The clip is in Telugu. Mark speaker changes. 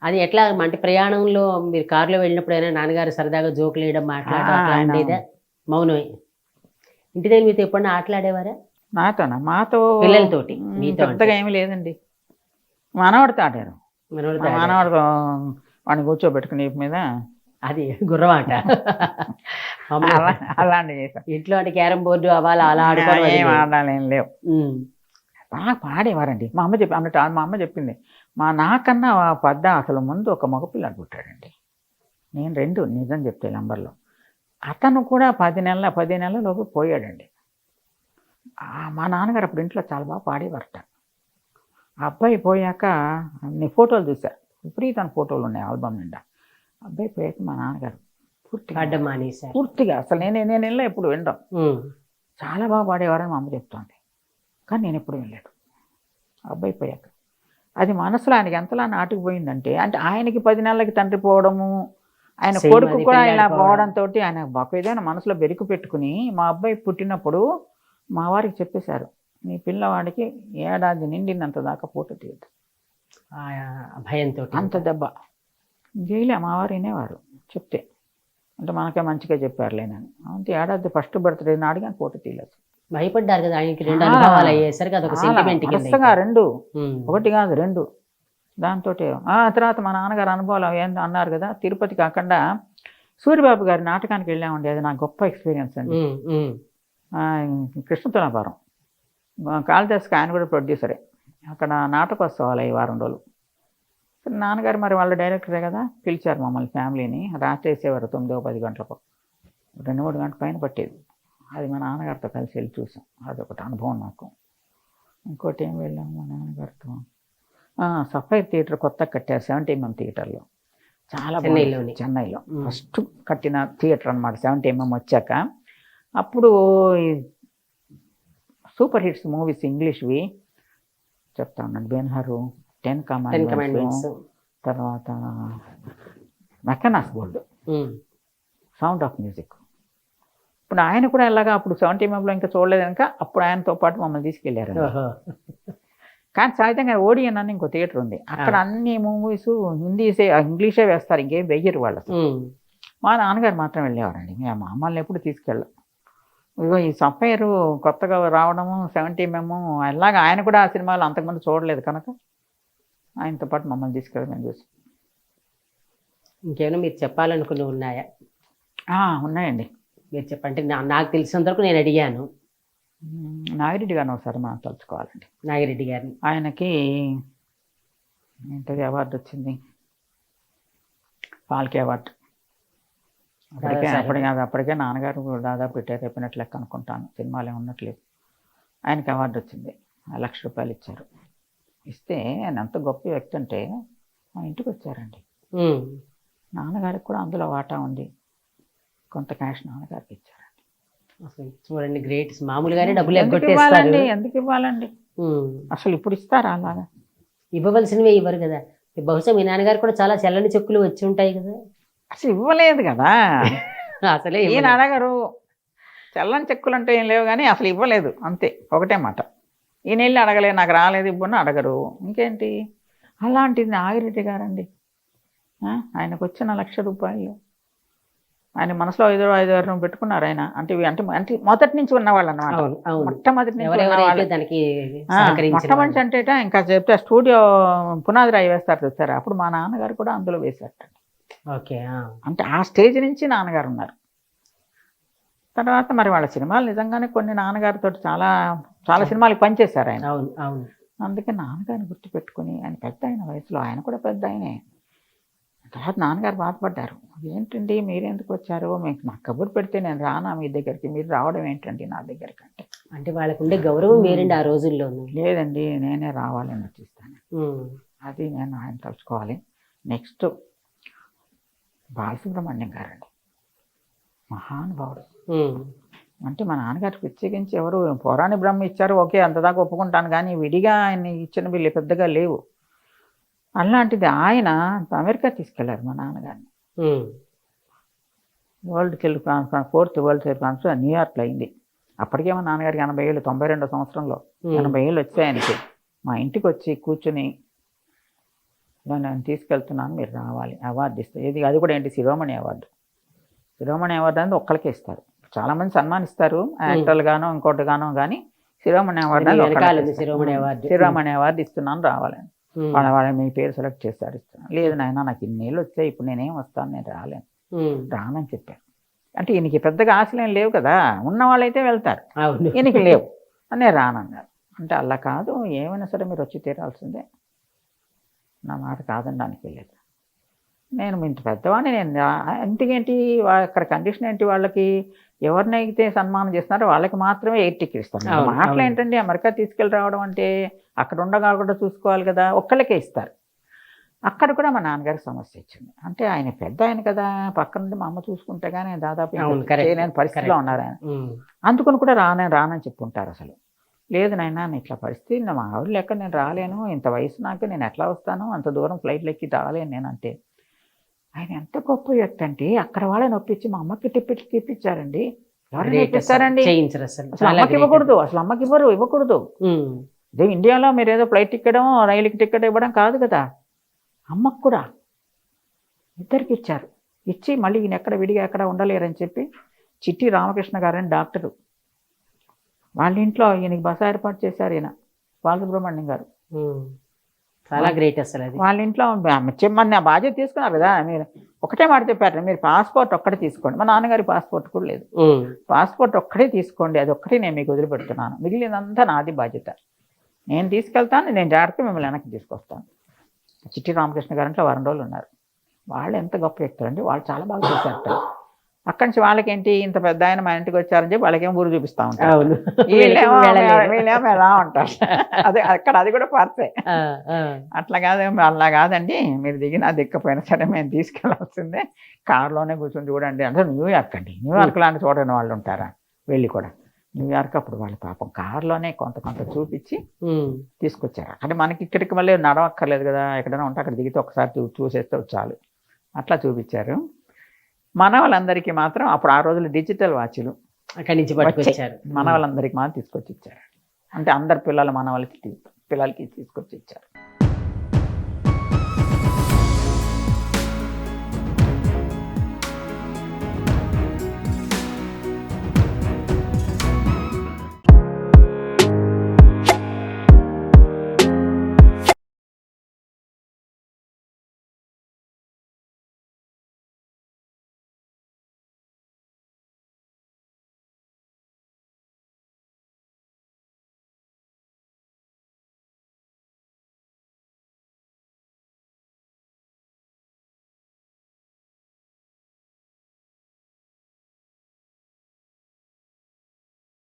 Speaker 1: అది ఎట్లా అంటే ప్రయాణంలో మీరు కారులో వెళ్ళినప్పుడైనా నాన్నగారు సరదాగా జోకులు వేయడం, మాట్లాడడం అట్లా
Speaker 2: ఆయన
Speaker 1: ఉండేదా? మౌనమే. ఇంటి దగ్గర మీతో ఎప్పుడన్నా ఆటలాడేవారా?
Speaker 2: నాతోనా? మాతో
Speaker 1: పిల్లలతోటి మీతో అంటే?
Speaker 2: పెద్దగా ఏమీ లేదండి. మనవాడితో ఆడారు.
Speaker 1: మనోడితో
Speaker 2: మా
Speaker 1: ఆడారా?
Speaker 2: మనవాడితో వాడిని కూర్చోబెట్టుకుని వీపు మీద
Speaker 1: అది గుర్రమాట. మామూలుగా
Speaker 2: అలా అలాంటివి చేశారు.
Speaker 1: ఇంట్లో అంటే క్యారమ్ బోర్డు అలా అలా ఆడుకోవడం అది
Speaker 2: ఏం
Speaker 1: లేదు.
Speaker 2: ఆడాలి ఏం లేవు.
Speaker 1: ఉమ్.
Speaker 2: బాగా పాడేవారండి. మా అమ్మ చెప్పి అన్నట్టు మా అమ్మ చెప్పింది. నాకన్నా పెద్ద అసలు ముందు ఒక మగపిల్లాడు పుట్టాడండి. నేను 2 నిజం చెప్తే నంబర్లో. అతను కూడా 10 నెలలలోపు పోయాడండి. మా నాన్నగారు అప్పుడు ఇంట్లో చాలా బాగా పాడేవారట. ఆ అబ్బాయి పోయాక అన్ని ఫోటోలు చూసా. విపరీతమైన ఫోటోలు ఉన్నాయి ఆల్బమ్ నిండా. అబ్బాయి పోయాక మా నాన్నగారు పూర్తిగా
Speaker 1: పాడడం మానేశారు.
Speaker 2: పూర్తిగా అసలు నేను ఇళ్ళలో ఎప్పుడు వినడం.
Speaker 1: ఉమ్.
Speaker 2: చాలా బాగా పాడేవారని మా అమ్మ చెప్తోంది. కానీ నేను ఎప్పుడు వినలేదు అబ్బాయి పోయాక. అది మనసులో ఆయనకి ఎంతలా నాటుకుపోయిందంటే, అంటే ఆయనకి 10 నెలలకి తండ్రి పోవడము, ఆయన
Speaker 1: సేమ్
Speaker 2: కొడుకు
Speaker 1: అది
Speaker 2: కూడా
Speaker 1: పిల్లాడు
Speaker 2: ఇలా
Speaker 1: పోవడం.
Speaker 2: పోవడంతో ఆయన మాకు ఏదైనా మనసులో బెరుకు పెట్టుకుని మా అబ్బాయి పుట్టినప్పుడు మా వారికి చెప్పేశారు, మీ పిల్లవాడికి ఏడాది నిండినంత దాకా పూట తీయదు.
Speaker 1: ఆ భయంతో
Speaker 2: అంత దెబ్బ జైలే మా వారు వినేవారు చెప్తే. అంటే మనకే మంచిగా చెప్పారులేనని. అంతే ఏడాది ఫస్ట్ బర్త్డే నాడు కానీ పూట తీయలేదు.
Speaker 1: భయపడ్డారు కదా ఆయనకి 2 అనుభవాలు అయ్యేసరికి అదొక సెంటిమెంట్ కింద
Speaker 2: వరుసగా 2
Speaker 1: ఉమ్.
Speaker 2: ఒకటి కాదు 2 దాంతో తర్వాత మా నాన్నగారు అనుభవాలు ఏందో అన్నారు కదా, తిరుపతి కాకుండా సూర్యబాబు గారి నాటకానికి వెళ్ళామండి. అది నాకు గొప్ప ఎక్స్పీరియన్స్ అండి.
Speaker 1: ఉమ్. ఉమ్.
Speaker 2: కృష్ణతులాపురం కాళిదాస్కి ఆయన కూడా ప్రొడ్యూసరే. అక్కడ నాటకోత్సవాలు అయ్యి వారం రోజులు. నాన్నగారు మరి వాళ్ళ డైరెక్టరే కదా, పిలిచారు మమ్మల్ని ఫ్యామిలీని. రాత్రి వేసేవారు 9-10 గంటలకు, 2-3 గంటల పైన పట్టేది. అది మా నాన్నగారితో కలిసి వెళ్ళి చూసాం. అదొకటి అనుభవం నాకు. ఇంకోటి ఏం వెళ్ళాము మా నాన్నగారితో, సఫైర్ థియేటర్ కొత్తగా కట్టారు 70mm థియేటర్లో. చాలా బాగుంది. చెన్నైలో ఫస్ట్ కట్టిన థియేటర్ అనమాట 70mm వచ్చాక. అప్పుడు సూపర్ హిట్స్ మూవీస్ ఇంగ్లీష్వి చెప్తా ఉన్నాను. బెన్హరు, 10 కమాండ్మెంట్స్, తర్వాత Mackenna's gold, sound of music. ఇప్పుడు ఆయన కూడా ఎలాగా అప్పుడు 70mm ఇంకా చూడలేదు కనుక అప్పుడు ఆయనతో పాటు మమ్మల్ని తీసుకెళ్ళారు. కానీ సహజంగా ఓడియన్ అని ఇంకో థియేటర్ ఉంది. అక్కడ అన్ని మూవీస్ ఇంగ్లీషే వేస్తారు, ఇంకేం వెయ్యరు వాళ్ళు. మా నాన్నగారు మాత్రం వెళ్ళేవారండి. మేము మమ్మల్ని ఎప్పుడు తీసుకెళ్ళాం. ఇగో ఈ సఫైర్ కొత్తగా రావడము 70mm అలాగా ఆయన కూడా ఆ సినిమాలు అంతకుముందు చూడలేదు కనుక ఆయనతో పాటు మమ్మల్ని తీసుకెళ్ళడం చూసి.
Speaker 1: ఇంకేమైనా మీరు చెప్పాలనుకుని ఉన్నాయా?
Speaker 2: ఉన్నాయండి.
Speaker 1: మీరు చెప్పంటే నాకు తెలిసినంత వరకు నేను అడిగాను.
Speaker 2: నాగిరెడ్డి గారిని ఒకసారి మనం తలుచుకోవాలండి.
Speaker 1: నాగిరెడ్డి గారిని.
Speaker 2: ఆయనకి ఏంటది అవార్డు వచ్చింది, పాల్కే అవార్డు. అప్పటికే నాన్నగారు దాదాపు రిటైర్ అయిపోయినట్లు లెక్క అనుకుంటాను, సినిమాలు ఏమి ఉన్నట్లేదు. ఆయనకి అవార్డు వచ్చింది, 1 లక్ష రూపాయలు ఇచ్చారు. ఇస్తే ఆయన ఎంత గొప్ప వ్యక్తి అంటే మా ఇంటికి వచ్చారండి. నాన్నగారికి కూడా అందులో వాటా ఉంది, కొంత క్యాష్ నాన్నగారికి ఇచ్చారండి.
Speaker 1: అసలు చూడండి, గ్రేట్. మామూలుగానే డబ్బులు ఎగ్గొట్టేస్తారు.
Speaker 2: ఎందుకు ఇవ్వాలండి అసలు? ఇప్పుడు ఇస్తారా అలాగా?
Speaker 1: ఇవ్వవలసినవే ఇవ్వరు కదా. బహుశా మీ నాన్నగారు కూడా చాలా చల్లని చెక్కులు వచ్చి ఉంటాయి కదా.
Speaker 2: అసలు ఇవ్వలేదు కదా
Speaker 1: అసలే
Speaker 2: ఈయన అడగరు. చల్లని చెక్కులు అంటే ఏం లేవు కానీ అసలు ఇవ్వలేదు, అంతే, ఒకటే మాట. ఈయన వెళ్ళి అడగలేదు, నాకు రాలేదు ఇవ్వను అడగరు. ఇంకేంటి? అలాంటిది నాగిరెడ్డి గారండి. ఆయనకు వచ్చిన 1 లక్ష రూపాయలు ఆయన మనసులో 5-6 పెట్టుకున్నారు ఆయన. అంటే మొదటి నుంచి ఉన్నవాళ్ళు అన్నమాట. మొట్టమొదటి నుంచి మొట్టమొదటి అంటే ఇంకా చెప్తే స్టూడియో పునాది రాయి వేస్తారు చూస్తారా, అప్పుడు మా నాన్నగారు కూడా అందులో వేశారట.
Speaker 1: ఓకే.
Speaker 2: అంటే ఆ స్టేజ్ నుంచి నాన్నగారు ఉన్నారు. తర్వాత మరి వాళ్ళ సినిమాలు నిజంగానే కొన్ని నాన్నగారితో చాలా చాలా సినిమాలకు పనిచేశారు ఆయన. అందుకే నాన్నగారిని గుర్తుపెట్టుకుని, ఆయన పెద్ద ఆయన వయసులో, ఆయన కూడా పెద్ద ఆయనే. తర్వాత నాన్నగారు బాధపడ్డారు, ఏంటండి మీరెందుకు వచ్చారు, నాకు కబురు పెడితే నేను రానా మీ దగ్గరికి, మీరు రావడం ఏంటండి నా దగ్గరికి అంటే.
Speaker 1: అంటే వాళ్ళకు ఉండే గౌరవం వేరండి ఆ రోజుల్లో. లేదండి,
Speaker 2: నేనే రావాలని వచ్చిస్తాను. అది నేను ఆయన తలుచుకోవాలి. నెక్స్ట్ బాలసుబ్రహ్మణ్యం గారండి, మహానుభావుడు. అంటే మా నాన్నగారికి ప్రత్యేకించి ఎవరు పౌరాణి బ్రహ్మ ఇచ్చారు, ఓకే, అంతదాకా ఒప్పుకుంటాను, కానీ విడిగా ఆయన ఇచ్చిన వీళ్ళు పెద్దగా లేవు. అలాంటిది ఆయన అమెరికా తీసుకెళ్లారు మా నాన్నగారిని. World tele conference 4th world tele conference న్యూయార్క్లో అయింది. అప్పటికే మా నాన్నగారికి 80 ఏళ్ళు, 92 సంవత్సరంలో 80 ఏళ్ళు వచ్చాయి ఆయనకి. మా ఇంటికి వచ్చి కూర్చుని నేను తీసుకెళ్తున్నాను, మీరు రావాలి, అవార్డు ఇస్తారు. ఇది అది కూడా ఏంటి, శిరోమణి అవార్డు. శిరోమణి అవార్డు అనేది ఒక్కరికే ఇస్తారు. చాలామంది సన్మానిస్తారు, యాక్టర్లు గానో ఇంకోటి గానో, కానీ శిరోమణి అవార్డు అనేది ఒక్కళ్ళకే ఇస్తారు. శిరోమణి అవార్డు ఇస్తున్నాను, రావాలని. వాళ్ళ మీ పేరు సెలెక్ట్ చేస్తారు, ఇస్తున్నాను. లేదు నాయన, నాకు ఇన్నేళ్ళు వచ్చాయి, ఇప్పుడు నేనేం వస్తాను, నేను రానని చెప్పాను. అంటే ఈయనకి పెద్దగా ఆశలేం లేవు కదా, ఉన్న వాళ్ళైతే వెళ్తారు, ఈయనకి లేవు, నేను రానన్నారు. అంటే అలా కాదు, ఏమైనా సరే మీరు వచ్చి తీరాల్సిందే, నా మాట కాదనడానికి వెళ్ళలేదు. నేను ఇంత పెద్దవాడిని, నేను ఇంటికేంటి అక్కడ కండిషన్ ఏంటి, వాళ్ళకి ఎవరినైతే సన్మానం చేస్తున్నారో వాళ్ళకి మాత్రమే 8 టికెట్ ఇస్తారు. మాటలు ఏంటండి, అమెరికా తీసుకెళ్ళి రావడం అంటే అక్కడ ఉండగా చూసుకోవాలి కదా, ఒక్కళ్ళకే ఇస్తారు. అక్కడ కూడా మా నాన్నగారికి సమస్య వచ్చింది. అంటే ఆయన పెద్ద ఆయన కదా, పక్కన నుండి మా అమ్మ చూసుకుంటే కానీ దాదాపు చేయలేని పరిస్థితిలో ఉన్నారు ఆయన. అందుకని కూడా రానని చెప్పుకుంటారు. అసలు లేదు నాయన, ఇట్లా పరిస్థితి, మా ఆవిడ లెక్క నేను రాలేను, ఇంత వయసు నాకు, నేను ఎట్లా వస్తాను, అంత దూరం ఫ్లైట్లు ఎక్కి రాలేను నేను. అంటే ఆయన ఎంత గొప్ప వ్యక్తి అంటే, అక్కడ వాళ్ళని ఒప్పించి మా అమ్మకి టికెట్లు తీపిచ్చారండి. ఎవరైనా ఇప్పిస్తారండి? అసలు అమ్మకి ఇవ్వకూడదు, అసలు అమ్మకి ఇవ్వకూడదు. ఇదే ఇండియాలో మీరు ఏదో ఫ్లైట్ టికెట్, రైలుకి టికెట్ ఇవ్వడం కాదు కదా, అమ్మకు కూడా ఇద్దరికి ఇచ్చారు. ఇచ్చి మళ్ళీ ఈయన ఎక్కడ విడిగా ఎక్కడ ఉండలేరని చెప్పి చిట్టి రామకృష్ణ గారని డాక్టరు, వాళ్ళ ఇంట్లో ఈయనకి బస ఏర్పాటు చేశారు. ఈయన బాలసుబ్రహ్మణ్యం గారు,
Speaker 1: చాలా గ్రేట్ అసలు.
Speaker 2: వాళ్ళ ఇంట్లో నా బాధ్యత తీసుకున్నారు కదా. మీరు ఒకటే మాట చెప్పారు, మీరు పాస్పోర్ట్ ఒక్కటే తీసుకోండి. మా నాన్నగారి పాస్పోర్ట్ కూడా లేదు, పాస్పోర్ట్ ఒక్కటే తీసుకోండి, అది ఒక్కటే నేను మీకు వదిలిపెడుతున్నాను, మిగిలినంతా నాది బాధ్యత, నేను తీసుకెళ్తాను, నేను జాగ్రత్తగా మిమ్మల్ని వెనక్కి తీసుకొస్తాను. చిట్టి రామకృష్ణ గారు అంటే వారం రోజులు ఉన్నారు. వాళ్ళు ఎంత గొప్ప వ్యక్తులు అంటే, వాళ్ళు చాలా బాగా చేశారు. అక్కడి నుంచి వాళ్ళకేంటి, ఇంత పెద్ద ఆయన మా ఇంటికి వచ్చారని చెప్పి వాళ్ళకేమో ఊరు చూపిస్తూ ఉంటారు, వీళ్ళేమో ఎలా ఉంటారు. అదే అక్కడ అది కూడా పార్సే. అట్లా కాదు, అలా కాదండి, మీరు దిగినా దిక్కపోయినా సరే మేము తీసుకెళ్లాల్సిందే, కారులోనే కూర్చొని చూడండి అంటే. న్యూయార్క్ అండి, న్యూయార్క్ లాంటి చూడని వాళ్ళు ఉంటారా, వెళ్ళి కూడా న్యూయార్క్ అప్పుడు వాళ్ళు పాపం కారులోనే కొంత చూపించి తీసుకొచ్చారు. అంటే మనకి ఇక్కడికి మళ్ళీ నడవక్కర్లేదు కదా, ఎక్కడైనా ఉంటే అక్కడ దిగితే ఒకసారి చూసేస్తే చాలు, అట్లా చూపించారు. మన వాళ్ళందరికీ మాత్రం అప్పుడు ఆ రోజులు డిజిటల్ వాచ్లు
Speaker 1: అక్కడి నుంచి పట్టుకొచ్చారు,
Speaker 2: మన వాళ్ళందరికీ మాత్రం తీసుకొచ్చి ఇచ్చారు. అంటే అందరు పిల్లలకి తీసుకొచ్చి ఇచ్చారు.